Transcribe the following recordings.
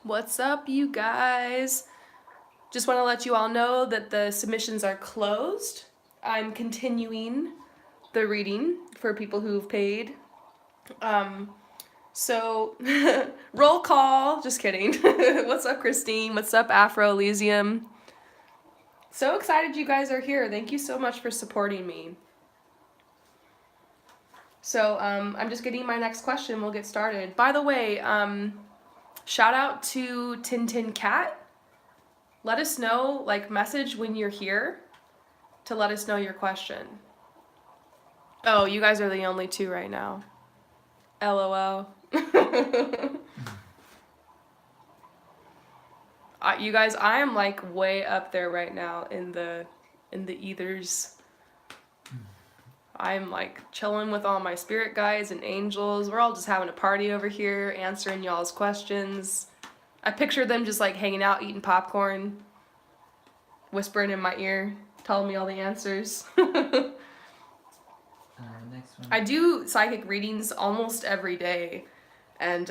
What's up, you guys? Just want to let you all know that the submissions are closed. I'm continuing the reading for people who've paid. So, roll call. Just kidding. What's up, Christine? What's up, Afro Elysium? So excited you guys are here. Thank you so much for supporting me. So, I'm just getting my next question. We'll get started. By the way, shout out to Tintin Cat. Let us know, message when you're here to let us know your question. Oh, you guys are the only two right now. LOL. You guys, I am way up there right now in the ethers. I'm chilling with all my spirit guides and angels. We're all just having a party over here, answering y'all's questions. I picture them just hanging out, eating popcorn, whispering in my ear, telling me all the answers. Next one. I do psychic readings almost every day, and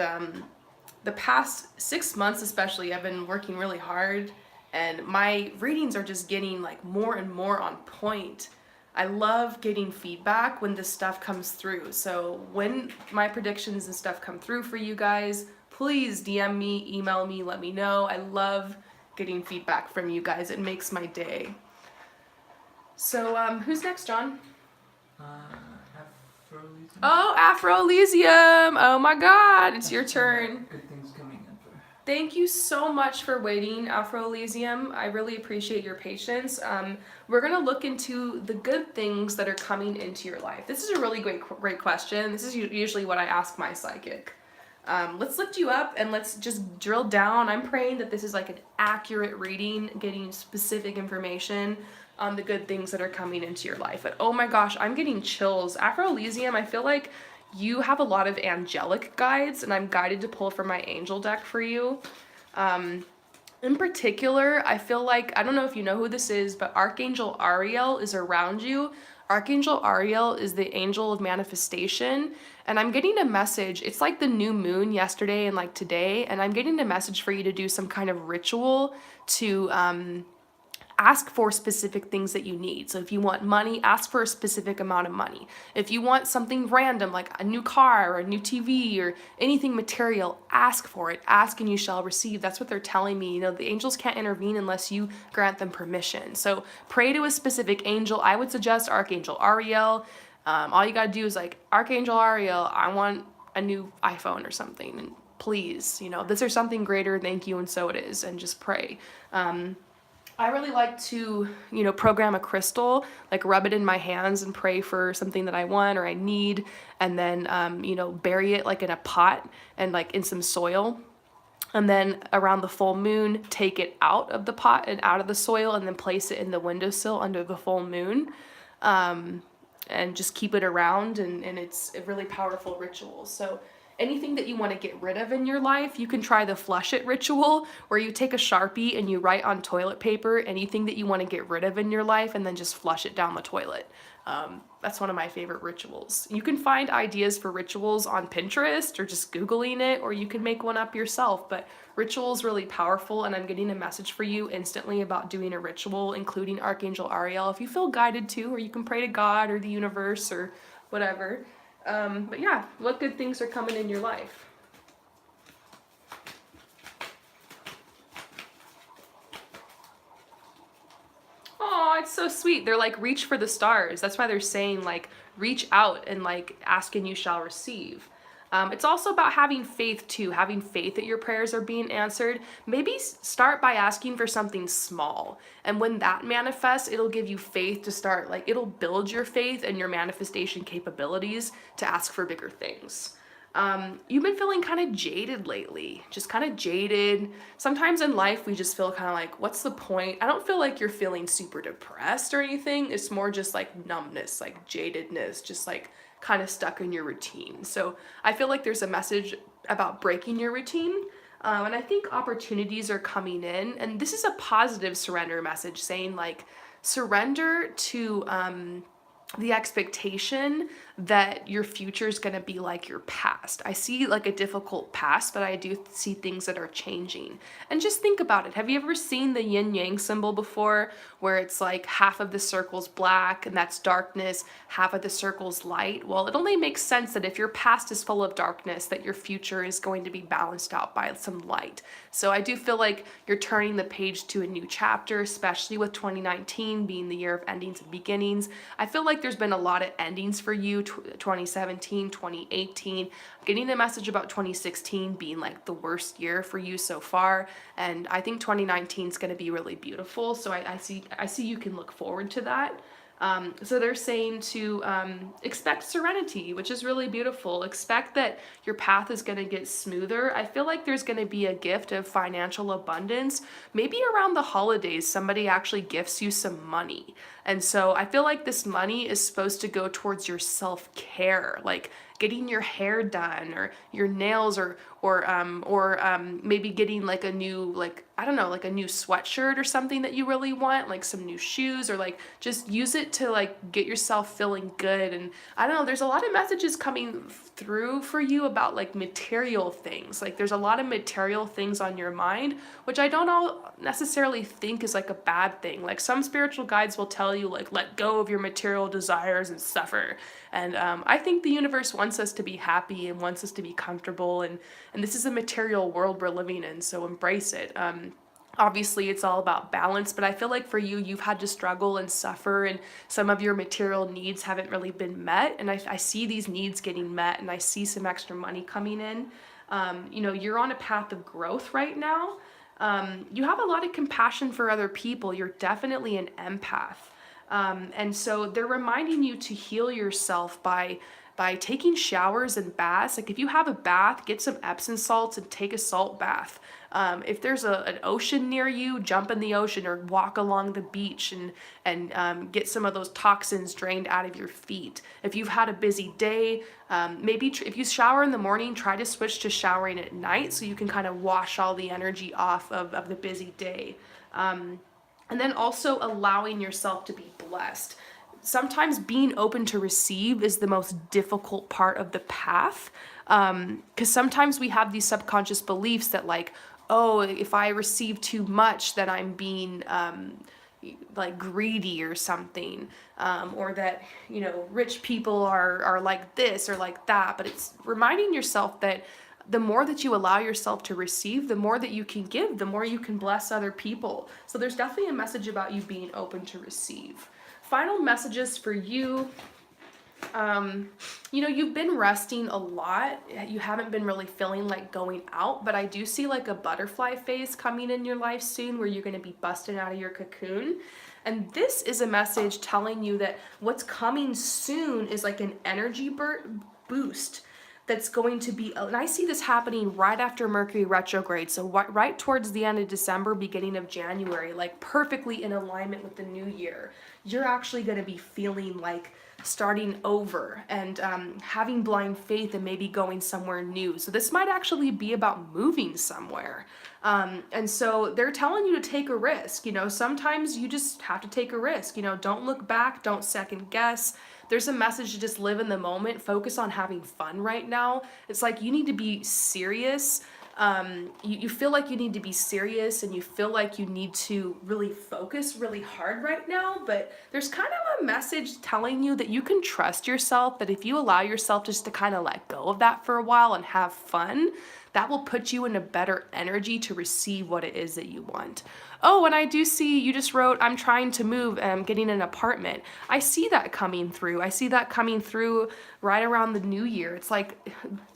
the past 6 months especially, I've been working really hard, and my readings are just getting more and more on point. I love getting feedback when this stuff comes through. So when my predictions and stuff come through for you guys, please DM me, email me, let me know. I love getting feedback from you guys. It makes my day. So who's next, John? Afro-Elysium. Oh, Afro Elysium! Oh my god, it's your turn. Good things coming up. Thank you so much for waiting, Afro Elysium. I really appreciate your patience. We're gonna look into the good things that are coming into your life. This is a really great question. This is usually what I ask my psychic. Let's lift you up and let's just drill down. I'm praying that this is an accurate reading, getting specific information on the good things that are coming into your life. But oh my gosh, I'm getting chills. Afro Elysium, I feel like you have a lot of angelic guides, and I'm guided to pull from my angel deck for you. In particular, I feel like, I don't know if you know who this is, but Archangel Ariel is around you. Archangel Ariel is the angel of manifestation, and I'm getting a message. It's like the new moon yesterday and today, and I'm getting a message for you to do some kind of ritual to ask for specific things that you need. So if you want money, ask for a specific amount of money. If you want something random like a new car or a new TV or anything material, ask for it. Ask and you shall receive. That's what they're telling me. You know, the angels can't intervene unless you grant them permission. So pray to a specific angel. I would suggest Archangel Ariel. All you gotta do is Archangel Ariel, I want a new iPhone or something. And please, this or something greater, thank you, and so it is. And just pray. I really like to, program a crystal, rub it in my hands and pray for something that I want or I need, and then, bury it in a pot and in some soil. And then around the full moon, take it out of the pot and out of the soil and then place it in the windowsill under the full moon. And just keep it around, and it's a really powerful ritual. So anything that you want to get rid of in your life, you can try the flush it ritual, where you take a Sharpie and you write on toilet paper anything that you want to get rid of in your life and then just flush it down the toilet. That's one of my favorite rituals. You can find ideas for rituals on Pinterest or just Googling it, or you can make one up yourself, but ritual is really powerful, and I'm getting a message for you instantly about doing a ritual, including Archangel Ariel, if you feel guided to, or you can pray to God or the universe or whatever. But yeah, what good things are coming in your life? Oh, it's so sweet. They're reach for the stars. That's why they're saying reach out and ask and you shall receive. It's also about having faith too, having faith that your prayers are being answered. Maybe start by asking for something small. And when that manifests, it'll give you faith to start, it'll build your faith and your manifestation capabilities to ask for bigger things. You've been feeling kind of jaded lately, just kind of jaded. Sometimes in life, we just feel kind of what's the point? I don't feel like you're feeling super depressed or anything. It's more just numbness, jadedness, just kind of stuck in your routine. So I feel like there's a message about breaking your routine. And I think opportunities are coming in. And this is a positive surrender message saying surrender to the expectation that your future is going to be like your past. I see like a difficult past, but I do see things that are changing. And just think about it. Have you ever seen the yin yang symbol before, where it's like half of the circle's black and that's darkness, half of the circle's light? Well, it only makes sense that if your past is full of darkness, that your future is going to be balanced out by some light. So I do feel like you're turning the page to a new chapter, especially with 2019 being the year of endings and beginnings. I feel like there's been a lot of endings for you, 2017, 2018. Getting a message about 2016 being like the worst year for you so far, and I think 2019 is going to be really beautiful. So I see you can look forward to that. So they're saying to expect serenity, which is really beautiful. Expect that your path is going to get smoother. I feel like there's going to be a gift of financial abundance. Maybe around the holidays, somebody actually gifts you some money. And so I feel like this money is supposed to go towards your self-care, like getting your hair done or your nails or maybe getting like a new, like, I don't know, like a new sweatshirt or something that you really want, like some new shoes, or like just use it to like get yourself feeling good. And I don't know, there's a lot of messages coming through for you about like material things. Like there's a lot of material things on your mind, which I don't all necessarily think is like a bad thing. Like some spiritual guides will tell you like let go of your material desires and suffer. And I think the universe wants us to be happy and wants us to be comfortable, and this is a material world we're living in, so embrace it. Obviously, it's all about balance, but I feel like for you, you've had to struggle and suffer, and some of your material needs haven't really been met. And I see these needs getting met, and I see some extra money coming in. You're on a path of growth right now. You have a lot of compassion for other people. You're definitely an empath. And so they're reminding you to heal yourself by taking showers and baths. Like if you have a bath, get some Epsom salts and take a salt bath. If there's an ocean near you, jump in the ocean or walk along the beach and get some of those toxins drained out of your feet. If you've had a busy day, maybe if you shower in the morning, try to switch to showering at night so you can kind of wash all the energy off of the busy day. And then also allowing yourself to be blessed. Sometimes being open to receive is the most difficult part of the path. Because sometimes we have these subconscious beliefs that like, oh, if I receive too much, that I'm being like greedy or something. Or that, rich people are like this or like that. But it's reminding yourself that the more that you allow yourself to receive, the more that you can give, the more you can bless other people. So there's definitely a message about you being open to receive. Final messages for you. You've been resting a lot. You haven't been really feeling like going out, but I do see like a butterfly phase coming in your life soon where you're going to be busting out of your cocoon. And this is a message telling you that what's coming soon is like an energy boost that's going to be, and I see this happening right after Mercury retrograde, so right towards the end of December, beginning of January, like perfectly in alignment with the new year. You're actually going to be feeling like starting over and having blind faith and maybe going somewhere new. So this might actually be about moving somewhere. And so they're telling you to take a risk. Sometimes you just have to take a risk. Don't look back, don't second guess. There's a message to just live in the moment, focus on having fun right now. It's like you need to be serious. You feel like you need to be serious and you feel like you need to really focus really hard right now, but there's kind of a message telling you that you can trust yourself, that if you allow yourself just to kind of let go of that for a while and have fun, that will put you in a better energy to receive what it is that you want. Oh, and I do see you just wrote, I'm trying to move and I'm getting an apartment. I see that coming through. I see that coming through right around the new year. It's like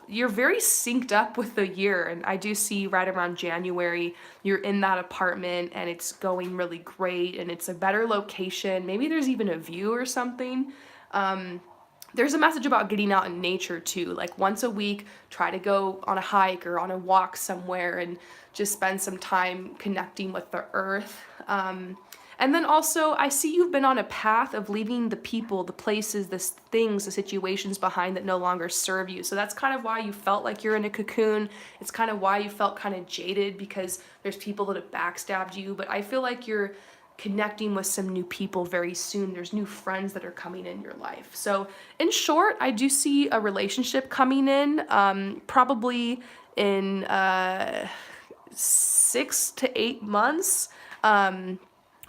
you're very synced up with the year. And I do see right around January, you're in that apartment and it's going really great and it's a better location. Maybe there's even a view or something. There's a message about getting out in nature too. Like once a week, try to go on a hike or on a walk somewhere and just spend some time connecting with the earth. And then also, I see you've been on a path of leaving the people, the places, the things, the situations behind that no longer serve you. So that's kind of why you felt like you're in a cocoon. It's kind of why you felt kind of jaded because there's people that have backstabbed you. But I feel like you're connecting with some new people very soon. There's new friends that are coming in your life. So in short, I do see a relationship coming in, probably in 6 to 8 months.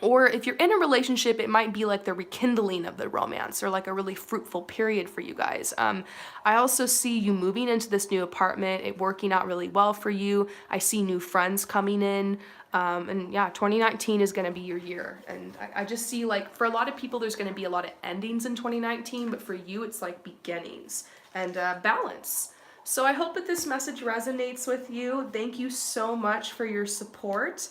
Or if you're in a relationship, it might be like the rekindling of the romance or like a really fruitful period for you guys. I also see you moving into this new apartment, it working out really well for you. I see new friends coming in. And yeah, 2019 is going to be your year. And I just see like for a lot of people, there's going to be a lot of endings in 2019, but for you, it's like beginnings and balance. So I hope that this message resonates with you. Thank you so much for your support.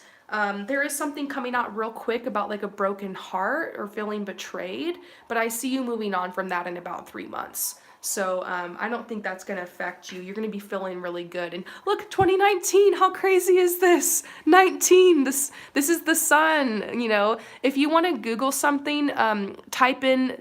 There is something coming out real quick about like a broken heart or feeling betrayed, but I see you moving on from that in about 3 months. So I don't think that's going to affect you. You're going to be feeling really good. And look, 2019, how crazy is this? 19, this is the sun. You know, if you want to Google something, type in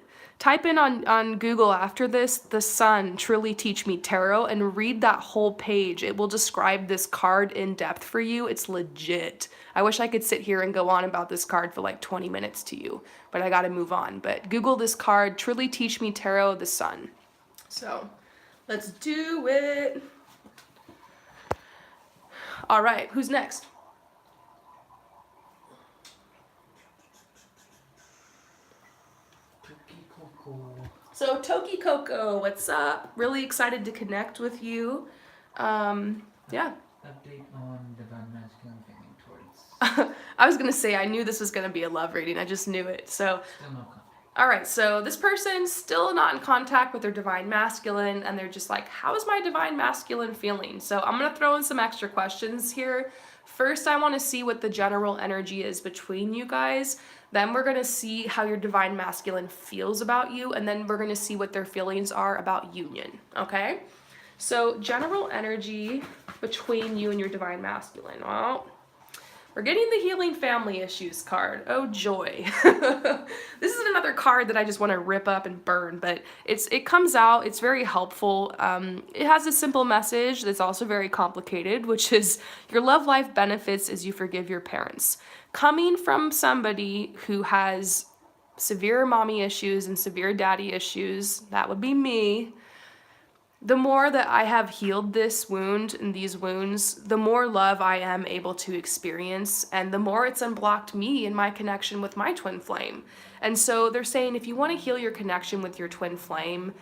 on Google after this, the sun, Truly Teach Me Tarot, and read that whole page. It will describe this card in depth for you. It's legit. I wish I could sit here and go on about this card for like 20 minutes to you, but I gotta move on. But Google this card, Truly Teach Me Tarot, the sun. So let's do it. All right, who's next? So Toki Coco, what's up? Really excited to connect with you. Yeah. Update on divine masculine feeling towards. I was gonna say I knew this was gonna be a love reading. I just knew it. So. Still no contact. All right. So this person's still not in contact with their divine masculine, and they're just like, "How is my divine masculine feeling?" So I'm gonna throw in some extra questions here. First, I want to see what the general energy is between you guys. Then we're going to see how your divine masculine feels about you. And then we're going to see what their feelings are about union. Okay? So general energy between you and your divine masculine. Well, we're getting the Healing Family Issues card. Oh, joy. This is another card that I just want to rip up and burn, but it comes out. It's very helpful. It has a simple message that's also very complicated, which is your love life benefits as you forgive your parents. Coming from somebody who has severe mommy issues and severe daddy issues, that would be me. The more that I have healed this wound and these wounds, the more love I am able to experience, and the more it's unblocked me in my connection with my twin flame. And so they're saying if you want to heal your connection with your twin flame,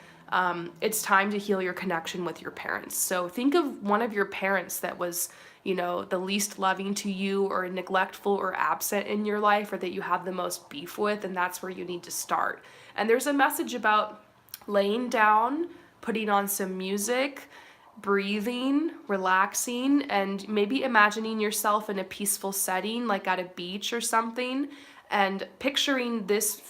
it's time to heal your connection with your parents. So think of one of your parents that was, you know, the least loving to you or neglectful or absent in your life, or that you have the most beef with, and that's where you need to start. And there's a message about laying down, putting on some music, breathing, relaxing, and maybe imagining yourself in a peaceful setting, like at a beach or something, and picturing this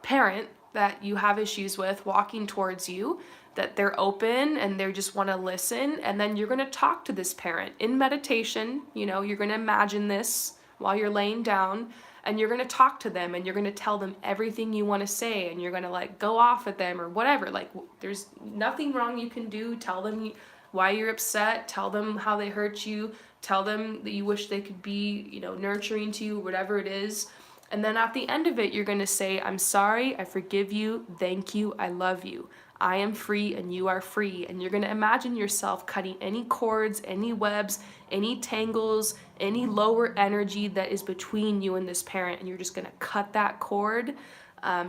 parent that you have issues with walking towards you, that they're open and they just want to listen, and then you're going to talk to this parent in meditation. You know, you're going to imagine this while you're laying down, and you're going to talk to them, and you're going to tell them everything you want to say, and you're going to like go off at them or whatever. Like, there's nothing wrong you can do. Tell them why you're upset, tell them how they hurt you, tell them that you wish they could be, you know, nurturing to you, whatever it is. And then at the end of it, you're going to say, I'm sorry, I forgive you, thank you, I love you. I am free and you are free. And you're going to imagine yourself cutting any cords, any webs, any tangles, any lower energy that is between you and this parent. And you're just going to cut that cord.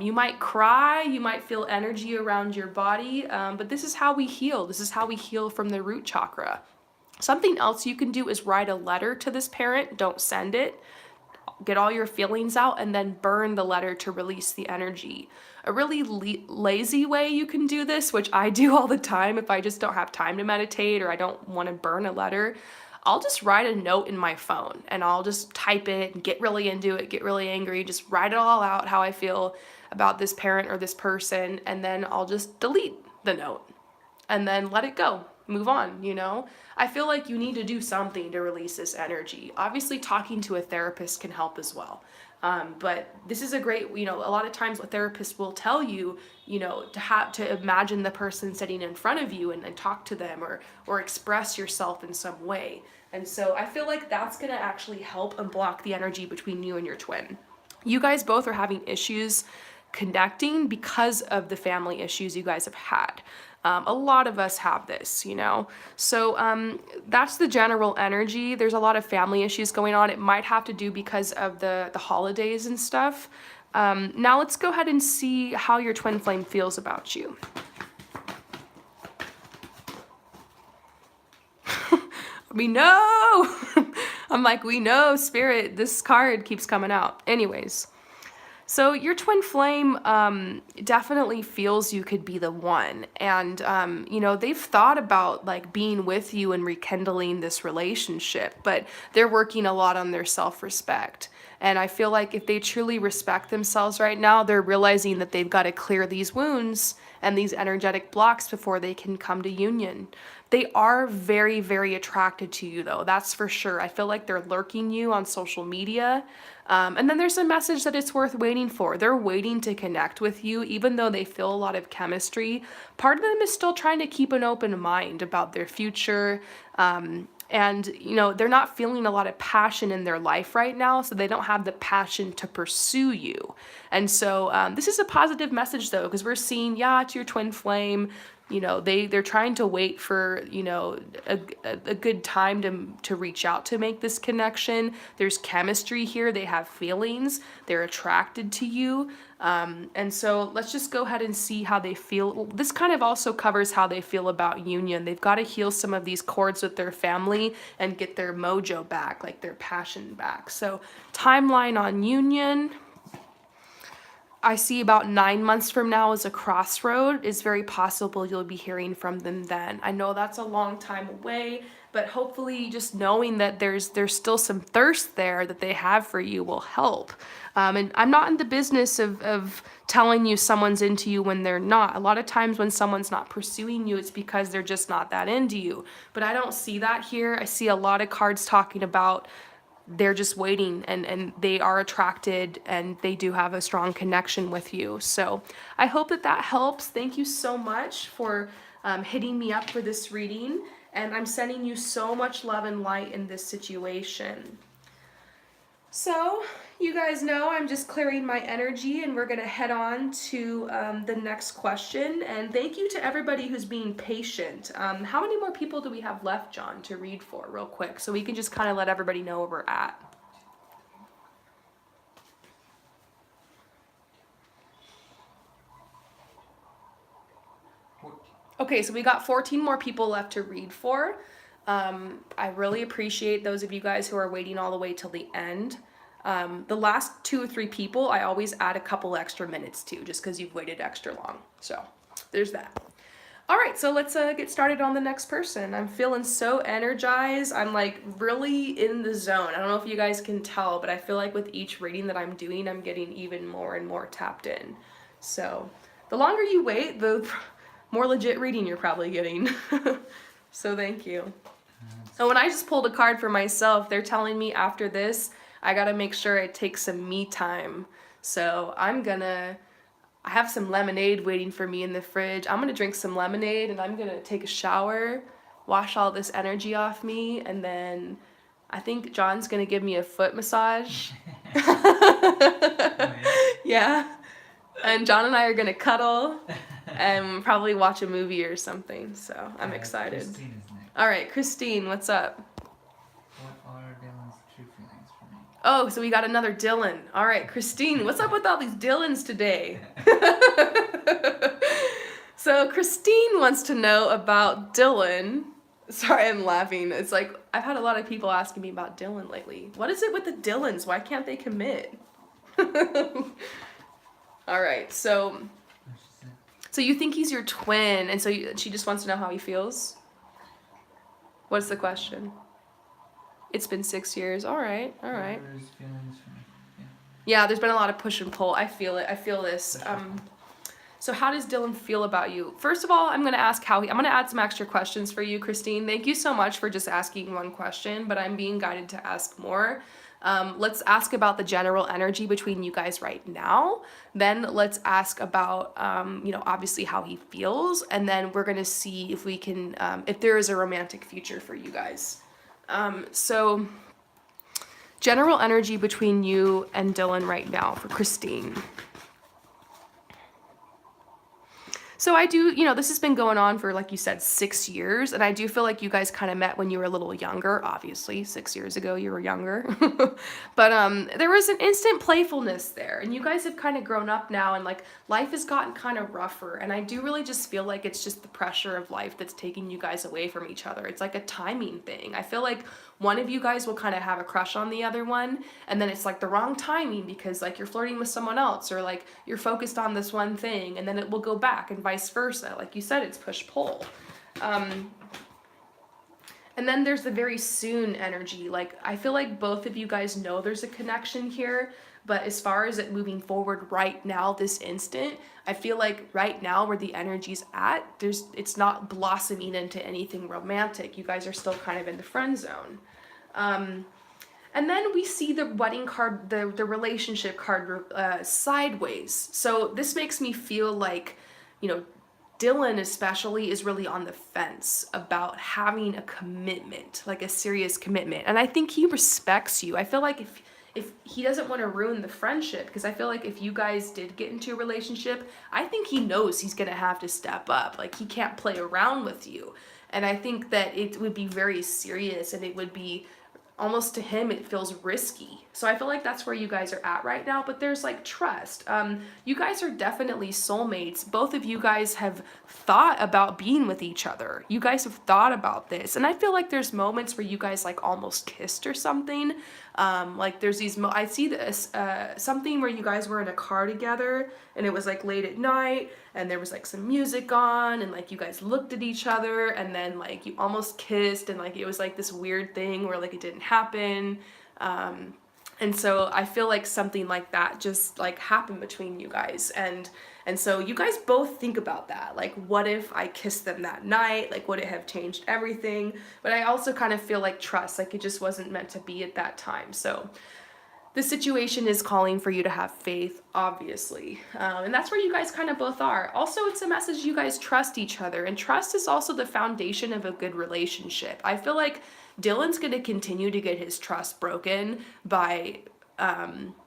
You might cry, you might feel energy around your body, but this is how we heal. This is how we heal from the root chakra. Something else you can do is write a letter to this parent. Don't send it. Get all your feelings out and then burn the letter to release the energy. A really lazy way you can do this, which I do all the time if I just don't have time to meditate or I don't want to burn a letter, I'll just write a note in my phone and I'll just type it and get really into it, get really angry, just write it all out how I feel about this parent or this person, and then I'll just delete the note and then let it go. Move on, you know? I feel like you need to do something to release this energy. Obviously, talking to a therapist can help as well. But this is a great, you know, a lot of times what therapists will tell you, you know, to imagine the person sitting in front of you and talk to them or express yourself in some way. And so I feel like that's going to actually help unblock the energy between you and your twin. You guys both are having issues connecting because of the family issues you guys have had. A lot of us have this, you know? So that's the general energy. There's a lot of family issues going on. It might have to do because of the holidays and stuff. Now let's go ahead and see how your twin flame feels about you. We know! I'm like, we know, Spirit. This card keeps coming out. Anyways. So your twin flame definitely feels you could be the one. And, you know, they've thought about like being with you and rekindling this relationship, but they're working a lot on their self-respect. And I feel like if they truly respect themselves right now, they're realizing that they've got to clear these wounds and these energetic blocks before they can come to union. They are very, very attracted to you, though. That's for sure. I feel like they're lurking you on social media. And then there's a message that it's worth waiting for. They're waiting to connect with you, even though they feel a lot of chemistry. Part of them is still trying to keep an open mind about their future. And, you know, they're not feeling a lot of passion in their life right now, so they don't have the passion to pursue you. And so this is a positive message, though, because we're seeing, yeah, it's your twin flame. You know, they're trying to wait for, you know, a good time to reach out to make this connection. There's chemistry here. They have feelings. They're attracted to you. And so let's just go ahead and see how they feel. This kind of also covers how they feel about union. They've got to heal some of these cords with their family and get their mojo back, like their passion back. So timeline on union. I see about 9 months from now is a crossroad. It's very possible you'll be hearing from them then. I know that's a long time away, but hopefully just knowing that there's still some thirst there that they have for you will help. And I'm not in the business of telling you someone's into you when they're not. A lot of times when someone's not pursuing you, it's because they're just not that into you. But I don't see that here. I see a lot of cards talking about they're just waiting and they are attracted and they do have a strong connection with you. So I hope that helps. Thank you so much for hitting me up for this reading. And I'm sending you so much love and light in this situation. So you guys know I'm just clearing my energy and we're going to head on to the next question. And thank you to everybody who's being patient. How many more people do we have left, John, to read for real quick so we can just kind of let everybody know where we're at? Okay, so we got 14 more people left to read for. I really appreciate those of you guys who are waiting all the way till the end. The last 2 or 3 people, I always add a couple extra minutes to, just because you've waited extra long. So there's that. All right, so let's get started on the next person. I'm feeling so energized. I'm like really in the zone. I don't know if you guys can tell, but I feel like with each reading that I'm doing, I'm getting even more and more tapped in. So the longer you wait, the more legit reading you're probably getting. So thank you. And when I just pulled a card for myself, they're telling me after this, I gotta make sure I take some me time. So I have some lemonade waiting for me in the fridge. I'm gonna drink some lemonade and I'm gonna take a shower, wash all this energy off me, and then I think John's gonna give me a foot massage. Yeah. And John and I are gonna cuddle and probably watch a movie or something. So I'm excited. Christine is next. All right, Christine, what's up? What are Dylan's true feelings for me? Oh, so we got another Dylan. All right, Christine, what's up with all these Dylans today? So Christine wants to know about Dylan. Sorry, I'm laughing. It's like I've had a lot of people asking me about Dylan lately. What is it with the Dylans? Why can't they commit? All right, so you think he's your twin, and so she just wants to know how he feels? What's the question? It's been 6 years. All right. What are his feelings for me? Yeah, there's been a lot of push and pull. I feel it. I feel this. So how does Dylan feel about you? First of all, I'm going to ask I'm going to add some extra questions for you, Christine. Thank you so much for just asking one question, but I'm being guided to ask more. Let's ask about the general energy between you guys right now. Then let's ask about, obviously how he feels. And then we're going to see if we can, if there is a romantic future for you guys. So General energy between you and Dylan right now for Christine. So I do, this has been going on for, like you said, 6 years, and I do feel like you guys kind of met when you were a little younger. Obviously, 6 years ago you were younger. But there was an instant playfulness there, and you guys have kind of grown up now, and like life has gotten kind of rougher, and I do really just feel like it's just the pressure of life that's taking you guys away from each other. It's like a timing thing. I feel like one of you guys will kind of have a crush on the other one, and then it's like the wrong timing because like you're flirting with someone else, or like you're focused on this one thing, and then it will go back, and vice versa. Like you said, it's push-pull. And then there's the very soon energy. Like I feel like both of you guys know there's a connection here, but as far as it moving forward right now, this instant, I feel like right now where the energy's at, it's not blossoming into anything romantic. You guys are still kind of in the friend zone. And then we see the wedding card, the relationship card sideways. So this makes me feel like, Dylan especially is really on the fence about having a commitment, like a serious commitment. And I think he respects you. I feel like if he doesn't want to ruin the friendship, because I feel like if you guys did get into a relationship, I think he knows he's going to have to step up. Like he can't play around with you. And I think that it would be very serious, and it would be almost to him, it feels risky. So I feel like that's where you guys are at right now, but there's like trust. You guys are definitely soulmates. Both of you guys have thought about being with each other. You guys have thought about this. And I feel like there's moments where you guys like almost kissed or something. Like there's these, I see this, something where you guys were in a car together, and it was like late at night, and there was like some music on, and like you guys looked at each other, and then like you almost kissed, and like it was like this weird thing where like it didn't happen. And so I feel like something like that just like happened between you guys, and so you guys both think about that. Like, what if I kissed them that night? Like, would it have changed everything? But I also kind of feel like trust, like it just wasn't meant to be at that time. So the situation is calling for you to have faith, obviously. And that's where you guys kind of both are. Also, it's a message you guys trust each other, and trust is also the foundation of a good relationship. I feel like Dylan's going to continue to get his trust broken by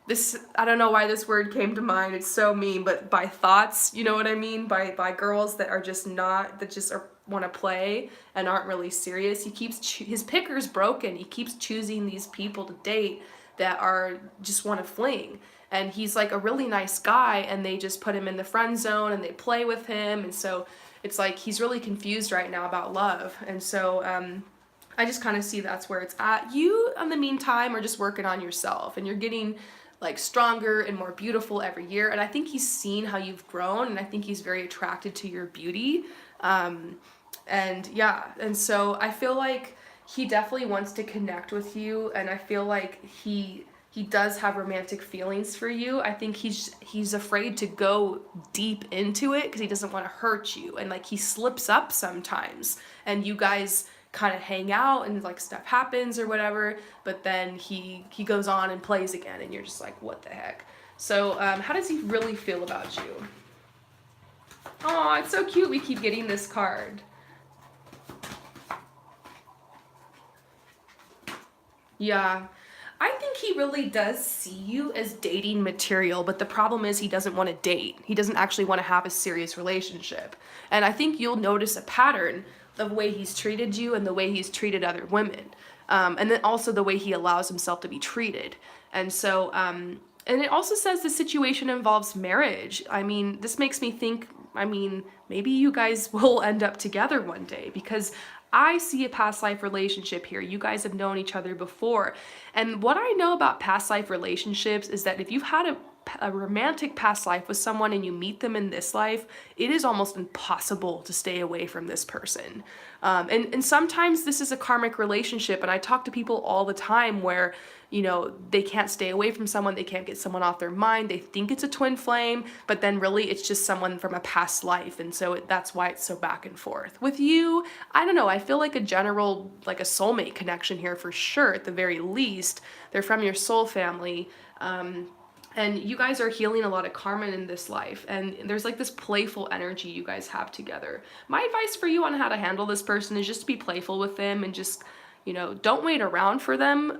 this, I don't know why this word came to mind, it's so mean, but by thoughts, you know what I mean? By girls that are just not, that just want to play and aren't really serious. He keeps, his picker's broken. He keeps choosing these people to date that are, just want to fling. And he's like a really nice guy, and they just put him in the friend zone, and they play with him, and so it's like he's really confused right now about love. And so I just kind of see that's where it's at. You, in the meantime, are just working on yourself, and you're getting like stronger and more beautiful every year. And I think he's seen how you've grown, and I think he's very attracted to your beauty. And yeah, and so I feel like he definitely wants to connect with you, and I feel like he does have romantic feelings for you. I think he's afraid to go deep into it because he doesn't want to hurt you, and like he slips up sometimes, and you guys kind of hang out and like stuff happens or whatever, but then he goes on and plays again, and you're just like, what the heck? So how does he really feel about you? Oh, it's so cute we keep getting this card. Yeah, I think he really does see you as dating material, but the problem is he doesn't want to date. He doesn't actually want to have a serious relationship. And I think you'll notice a pattern of the way he's treated you and the way he's treated other women. And then also the way he allows himself to be treated. And so, and it also says the situation involves marriage. I mean, this makes me think, maybe you guys will end up together one day, because I see a past life relationship here. You guys have known each other before. And what I know about past life relationships is that if you've had a romantic past life with someone and you meet them in this life, it is almost impossible to stay away from this person. And sometimes this is a karmic relationship, and I talk to people all the time where, they can't stay away from someone, they can't get someone off their mind, they think it's a twin flame, but then really it's just someone from a past life, and so that's why it's so back and forth. With you, I don't know, I feel like a general, like a soulmate connection here for sure, at the very least. They're from your soul family, and you guys are healing a lot of karma in this life, and there's like this playful energy you guys have together. My advice for you on how to handle this person is just to be playful with them, and just, don't wait around for them.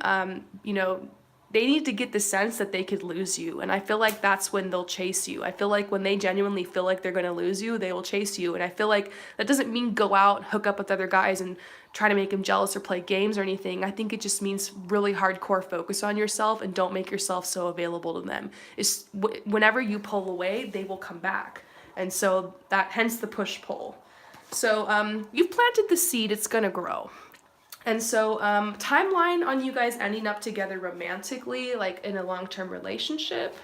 they need to get the sense that they could lose you. And I feel like that's when they'll chase you. I feel like when they genuinely feel like they're going to lose you, they will chase you. And I feel like that doesn't mean go out and hook up with other guys and try to make them jealous or play games or anything. I think it just means really hardcore focus on yourself and don't make yourself so available to them. It's whenever you pull away, they will come back. And so that, hence the push-pull. So you've planted the seed, it's gonna grow. And so timeline on you guys ending up together romantically, like in a long-term relationship.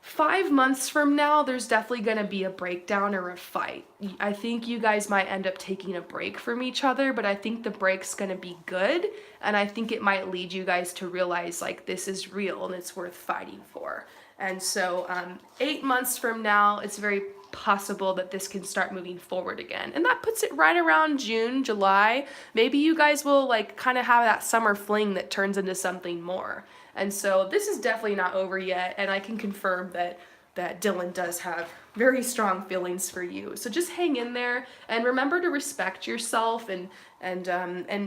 5 months from now, there's definitely gonna be a breakdown or a fight. I think you guys might end up taking a break from each other, but I think the break's gonna be good, and I think it might lead you guys to realize like this is real and it's worth fighting for. And so 8 months from now, it's very possible that this can start moving forward again. And that puts it right around June, July. Maybe you guys will like kind of have that summer fling that turns into something more. And so this is definitely not over yet, and I can confirm that Dylan does have very strong feelings for you. So just hang in there and remember to respect yourself and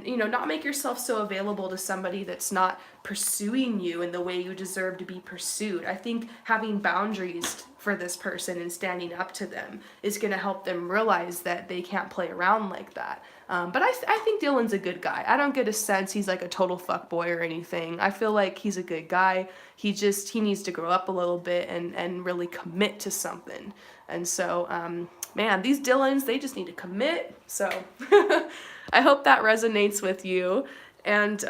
you know, not make yourself so available to somebody that's not pursuing you in the way you deserve to be pursued. I think having boundaries for this person and standing up to them is going to help them realize that they can't play around like that. But I think Dylan's a good guy. I don't get a sense he's like a total fuckboy or anything. I feel like he's a good guy. He needs to grow up a little bit and really commit to something. And so, man, these Dylans, they just need to commit. So I hope that resonates with you. And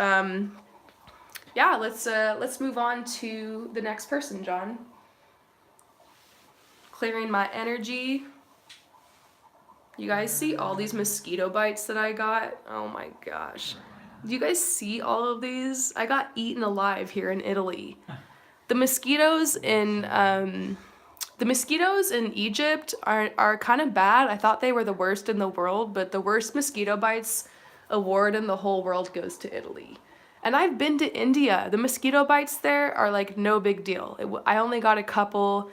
yeah, let's move on to the next person, John. Clearing my energy. You guys see all these mosquito bites that I got? Oh my gosh. Do you guys see all of these? I got eaten alive here in Italy. The mosquitoes in Egypt are kind of bad. I thought they were the worst in the world, but the worst mosquito bites award in the whole world goes to Italy. And I've been to India. The mosquito bites there are like no big deal. I only got a couple.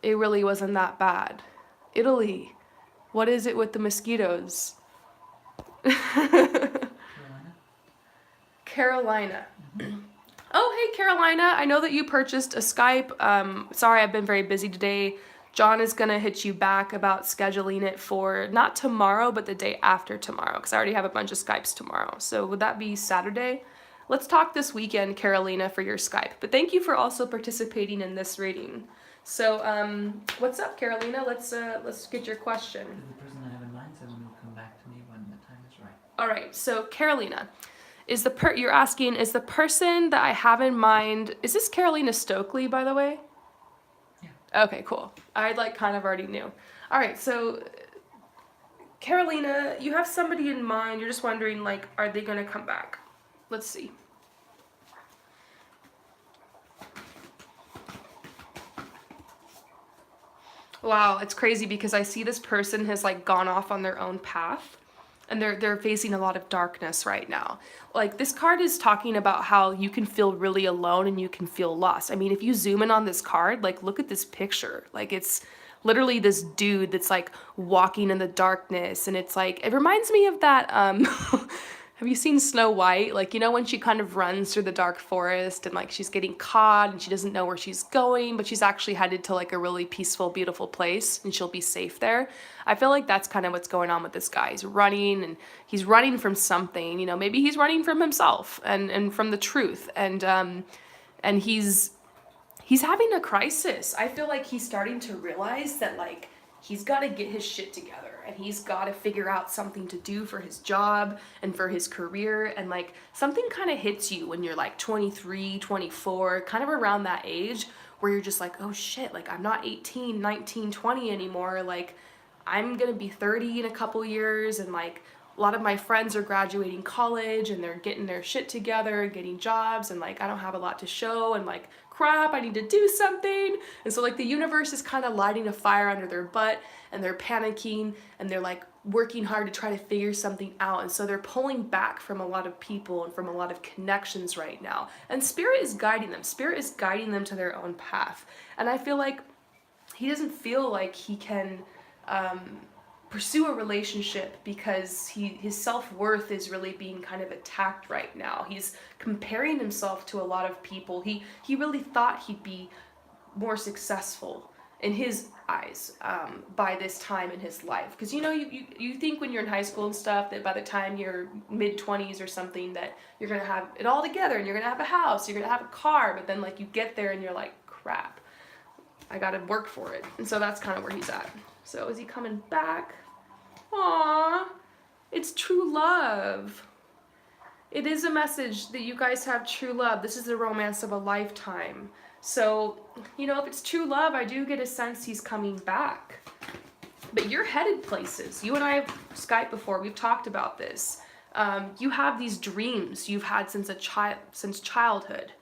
It really wasn't that bad. Italy. What is it with the mosquitoes? Carolina. Oh, hey, Carolina. I know that you purchased a Skype. Sorry, I've been very busy today. John is going to hit you back about scheduling it for not tomorrow, but the day after tomorrow, because I already have a bunch of Skypes tomorrow. So would that be Saturday? Let's talk this weekend, Carolina, for your Skype. But thank you for also participating in this reading. So, what's up, Carolina? Let's get your question. The person I have in mind said will come back to me when the time is right. All right. So, Carolina, you're asking, is the person that I have in mind, is this Carolina Stokely, by the way? Yeah. Okay, cool. I kind of already knew. All right. So, Carolina, you have somebody in mind. You're just wondering, like, are they going to come back? Let's see. Wow, it's crazy because I see this person has like gone off on their own path and they're facing a lot of darkness right now. Like this card is talking about how you can feel really alone and you can feel lost. I mean, if you zoom in on this card, like look at this picture. Like it's literally this dude that's like walking in the darkness and it's like, it reminds me of that have you seen Snow White? Like, you know, when she kind of runs through the dark forest and like she's getting caught and she doesn't know where she's going, but she's actually headed to like a really peaceful, beautiful place and she'll be safe there. I feel like that's kind of what's going on with this guy. He's running and he's running from something, you know, maybe he's running from himself and from the truth. And he's having a crisis. I feel like he's starting to realize that like he's got to get his shit together. And he's got to figure out something to do for his job and for his career. And like something kind of hits you when you're like 23, 24, kind of around that age where you're just like, oh shit, like I'm not 18, 19, 20 anymore. Like I'm going to be 30 in a couple years. And like a lot of my friends are graduating college and they're getting their shit together, getting jobs. And like I don't have a lot to show. And like crap, I need to do something. And so like the universe is kind of lighting a fire under their butt and they're panicking and they're like working hard to try to figure something out. And so they're pulling back from a lot of people and from a lot of connections right now. And Spirit is guiding them. Spirit is guiding them to their own path. And I feel like he doesn't feel like he can pursue a relationship because his self-worth is really being kind of attacked right now. He's comparing himself to a lot of people. He really thought he'd be more successful in his eyes by this time in his life, because you think when you're in high school and stuff that by the time you're mid-20s or something that you're gonna have it all together and you're gonna have a house, you're gonna have a car, but then like you get there and you're like, crap, I gotta work for it. And so that's kind of where he's at. So is he coming back? Aww, it's true love. It is a message that you guys have true love. This is the romance of a lifetime. So, if it's true love, I do get a sense he's coming back. But you're headed places. You and I have Skyped before. We've talked about this. You have these dreams you've had since childhood.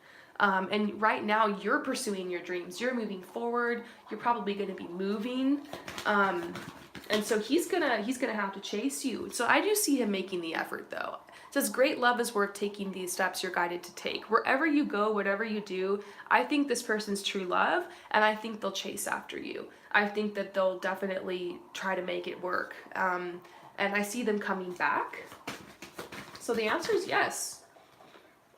And right now you're pursuing your dreams. You're moving forward. You're probably going to be moving. And so he's gonna have to chase you. So I do see him making the effort, though. It says great love is worth taking these steps you're guided to take. Wherever you go, whatever you do, I think this person's true love, and I think they'll chase after you. I think that they'll definitely try to make it work. And I see them coming back. So the answer is yes.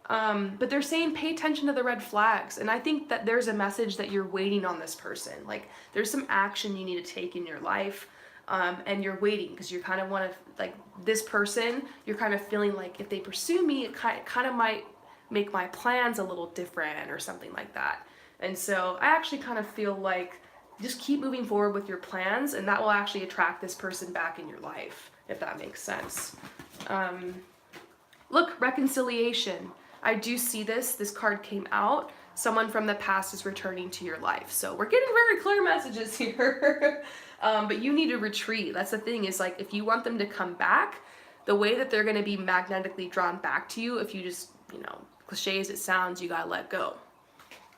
But they're saying pay attention to the red flags, and I think that there's a message that you're waiting on this person. Like there's some action you need to take in your life. And you're waiting because you kind of want to, like this person, you're kind of feeling like if they pursue me, it kind of might make my plans a little different or something like that. And so I actually kind of feel like just keep moving forward with your plans, and that will actually attract this person back in your life, if that makes sense. Look, reconciliation. I do see this card came out. Someone from the past is returning to your life. So we're getting very clear messages here. But you need to retreat. That's the thing, is like if you want them to come back, the way that they're going to be magnetically drawn back to you, if you just, cliche as it sounds, you got to let go.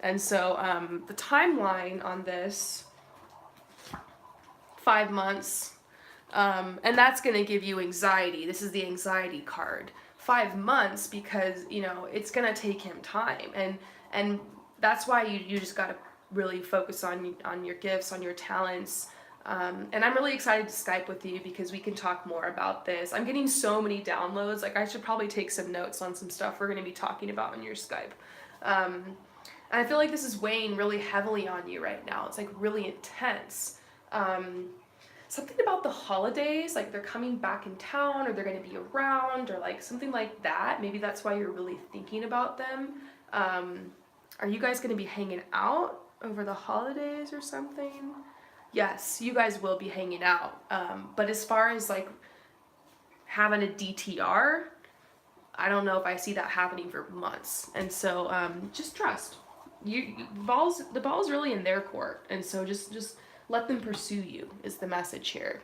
And so the timeline on this, 5 months, and that's going to give you anxiety. This is the anxiety card. 5 months because, it's going to take him time. And that's why you just got to really focus on your gifts, on your talents. And I'm really excited to Skype with you because we can talk more about this. I'm getting so many downloads. Like I should probably take some notes on some stuff we're going to be talking about in your Skype. And I feel like this is weighing really heavily on you right now. It's like really intense. Something about the holidays, like they're coming back in town or they're going to be around or like something like that. Maybe that's why you're really thinking about them. Are you guys going to be hanging out over the holidays or something? Yes, you guys will be hanging out. But as far as like having a DTR, I don't know if I see that happening for months. And so just trust. The ball's really in their court. And so just let them pursue you is the message here.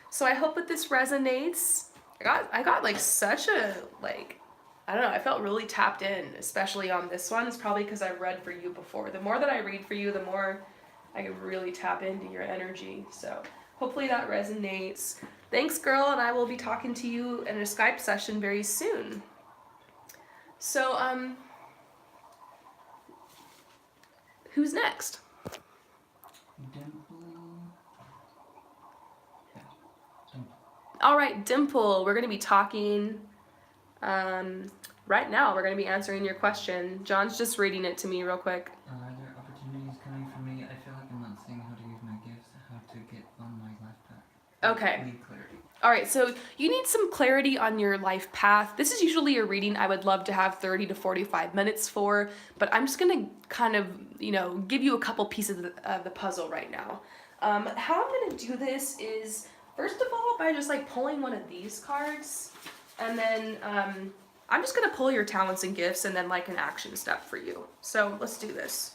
So I hope that this resonates. I got like such a I don't know, I felt really tapped in, especially on this one. It's probably because I've read for you before. The more that I read for you, the more I can really tap into your energy. So hopefully that resonates. Thanks, girl, and I will be talking to you in a Skype session very soon. So, who's next? Dimple. Yeah, Dimple. All right, Dimple, we're going to be talking right now. We're going to be answering your question. John's just reading it to me real quick. Are there opportunities coming for me? I feel like I'm not seeing how to use my gifts, how to get on my life path. Okay. I need clarity. All right, so you need some clarity on your life path. This is usually a reading I would love to have 30 to 45 minutes for, but I'm just going to kind of, give you a couple pieces of the puzzle right now. How I'm going to do this is, first of all, by just pulling one of these cards, and then I'm just going to pull your talents and gifts and then an action step for you. So let's do this.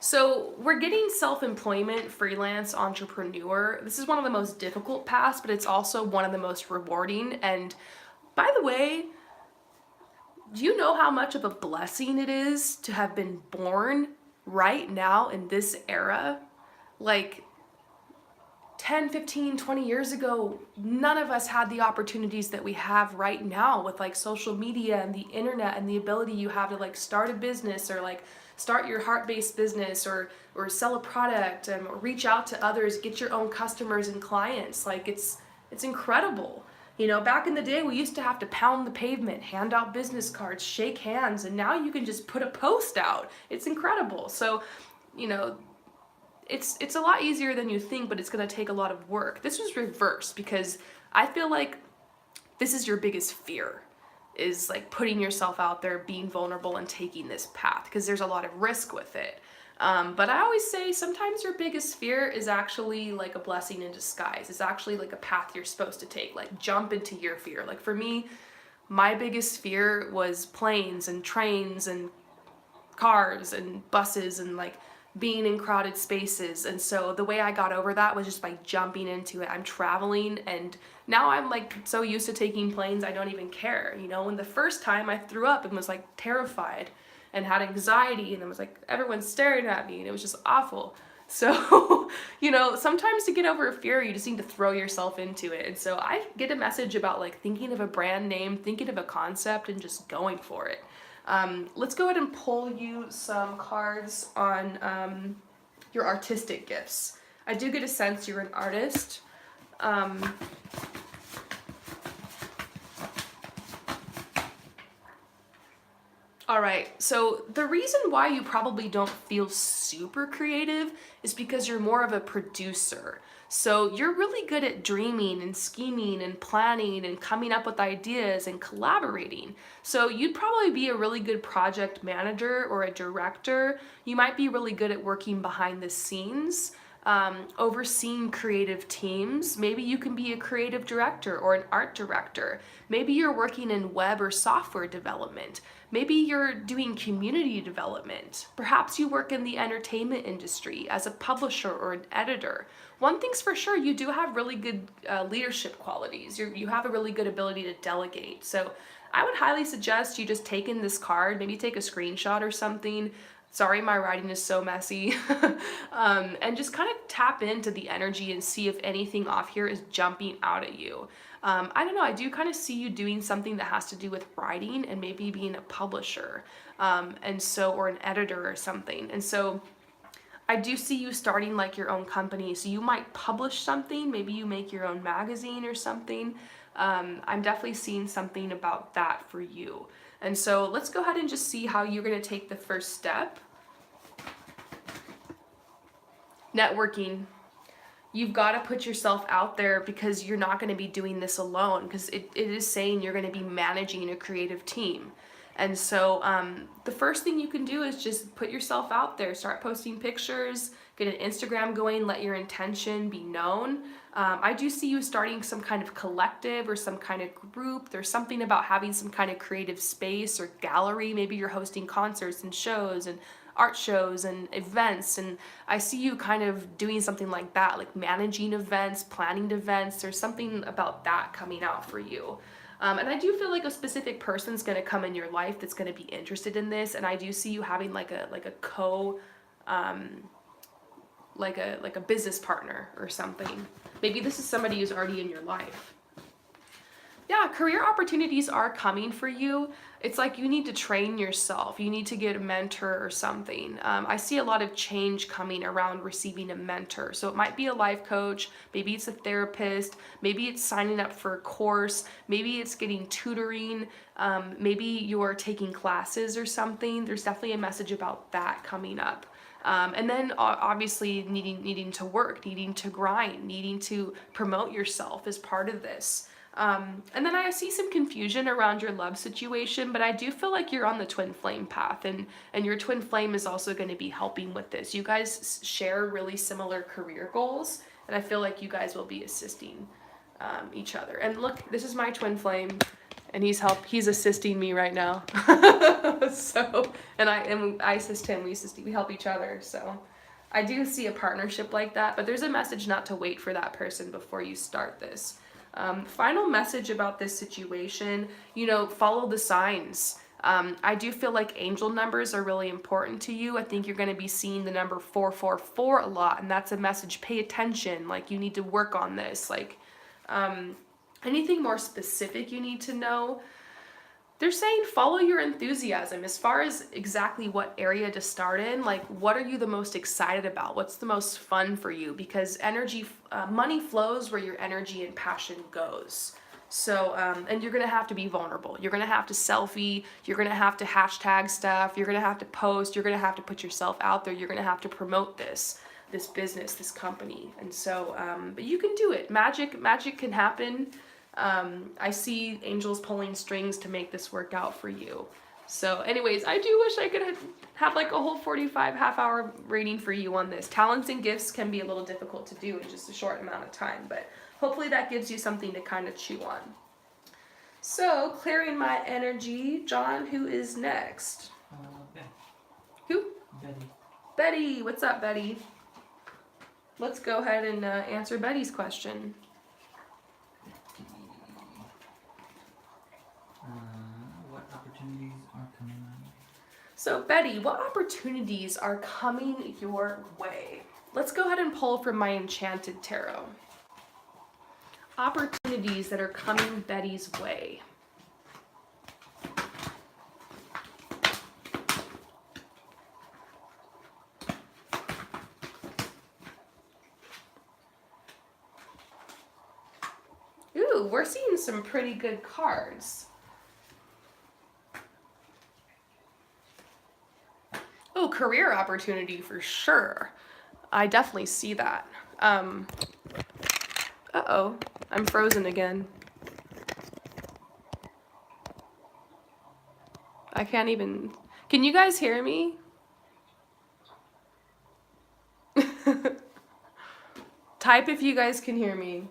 So we're getting self-employment, freelance, entrepreneur. This is one of the most difficult paths, but it's also one of the most rewarding. And by the way, do you know how much of a blessing it is to have been born right now in this era? 10, 15, 20 years ago, none of us had the opportunities that we have right now with like social media and the internet and the ability you have to like start a business or like start your heart-based business or sell a product or reach out to others, get your own customers and clients. Like it's incredible. You know, back in the day, we used to have to pound the pavement, hand out business cards, shake hands, and now you can just put a post out. It's incredible. So, you know, it's a lot easier than you think, but it's going to take a lot of work. This was reversed because I feel like this is your biggest fear, is like putting yourself out there, being vulnerable and taking this path, because there's a lot of risk with it. But I always say sometimes your biggest fear is actually like a blessing in disguise. It's actually like a path you're supposed to take, like jump into your fear. Like for me, my biggest fear was planes and trains and cars and buses and like being in crowded spaces. And so the way I got over that was just by jumping into it. I'm traveling and now I'm like so used to taking planes I don't even care. You know, when the first time I threw up and was like terrified and had anxiety and it was like everyone's staring at me and it was just awful. So, you know, sometimes to get over a fear, you just need to throw yourself into it. And so I get a message about like thinking of a brand name, thinking of a concept and just going for it. Let's go ahead and pull you some cards on your artistic gifts. I do get a sense you're an artist. All right, so the reason why you probably don't feel super creative is because you're more of a producer. So you're really good at dreaming and scheming and planning and coming up with ideas and collaborating. So you'd probably be a really good project manager or a director. You might be really good at working behind the scenes, overseeing creative teams. Maybe you can be a creative director or an art director. Maybe you're working in web or software development. Maybe you're doing community development. Perhaps you work in the entertainment industry as a publisher or an editor. One thing's for sure, you do have really good leadership qualities. You have a really good ability to delegate. So I would highly suggest you just take in this card, maybe take a screenshot or something. Sorry, my writing is so messy. And just kind of tap into the energy and see if anything off here is jumping out at you. I don't know, I do kind of see you doing something that has to do with writing and maybe being a publisher, or an editor or something. And so I do see you starting like your own company. So you might publish something, maybe you make your own magazine or something. I'm definitely seeing something about that for you. And so let's go ahead and just see how you're going to take the first step. Networking. You've got to put yourself out there because you're not going to be doing this alone, because it is saying you're going to be managing a creative team. And so the first thing you can do is just put yourself out there, start posting pictures, get an Instagram going, let your intention be known. I do see you starting some kind of collective or some kind of group. There's something about having some kind of creative space or gallery. Maybe you're hosting concerts and shows and art shows and events, and I see you kind of doing something like that, like managing events, planning events. There's something about that coming out for you. And I do feel like a specific person's going to come in your life that's going to be interested in this, and I do see you having like a business partner or something. Maybe this is somebody who's already in your life. Yeah, career opportunities are coming for you. It's like you need to train yourself. You need to get a mentor or something. I see a lot of change coming around receiving a mentor. So it might be a life coach, maybe it's a therapist, maybe it's signing up for a course, maybe it's getting tutoring, maybe you're taking classes or something. There's definitely a message about that coming up. And then obviously needing to work, needing to grind, needing to promote yourself as part of this. And then I see some confusion around your love situation, but I do feel like you're on the twin flame path, and your twin flame is also going to be helping with this. You guys share really similar career goals, and I feel like you guys will be assisting each other. And look, this is my twin flame, and he's assisting me right now. So, and I assist him, we help each other. So I do see a partnership like that, but there's a message not to wait for that person before you start this. Final message about this situation, follow the signs. I do feel like angel numbers are really important to you. I think you're going to be seeing the number 444 a lot, and that's a message. Pay attention. Like, you need to work on this. Like, anything more specific you need to know? They're saying follow your enthusiasm as far as exactly what area to start in. Like, what are you the most excited about? What's the most fun for you? Because money flows where your energy and passion goes. So, and you're going to have to be vulnerable. You're going to have to selfie. You're going to have to hashtag stuff. You're going to have to post. You're going to have to put yourself out there. You're going to have to promote this business, this company. And so, but you can do it. Magic can happen. I see angels pulling strings to make this work out for you. So anyways, I do wish I could have like a whole 45 half-hour reading for you on this. Talents and gifts can be a little difficult to do in just a short amount of time, but hopefully that gives you something to kind of chew on. So, clearing my energy, John, who is next? Betty. Who? Betty. Betty. What's up, Betty? Let's go ahead and answer Betty's question. What opportunities are coming my way? So, Betty, what opportunities are coming your way? Let's go ahead and pull from my Enchanted Tarot. Opportunities that are coming Betty's way. Ooh, we're seeing some pretty good cards. Oh, career opportunity for sure. I definitely see that. Uh-oh, I'm frozen again. I can't even... Can you guys hear me? Type if you guys can hear me.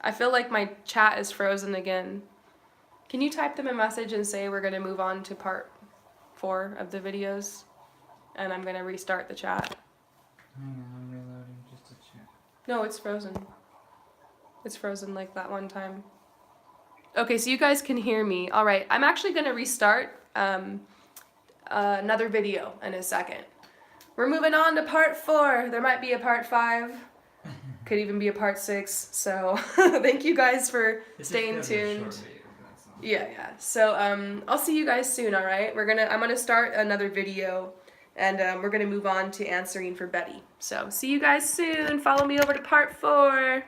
I feel like my chat is frozen again. Can you type them a message and say we're going to move on to part 4 of the videos? And I'm going to restart the chat. Hang on, I'm reloading just to check. No, it's frozen. It's frozen like that one time. Okay, so you guys can hear me. All right, I'm actually going to restart another video in a second. We're moving on to part 4. There might be a part 5. Could even be a part 6. So thank you guys for staying tuned. Yeah. So I'll see you guys soon. All right. I'm gonna start another video, and we're gonna move on to answering for Betty. So see you guys soon. Follow me over to part 4.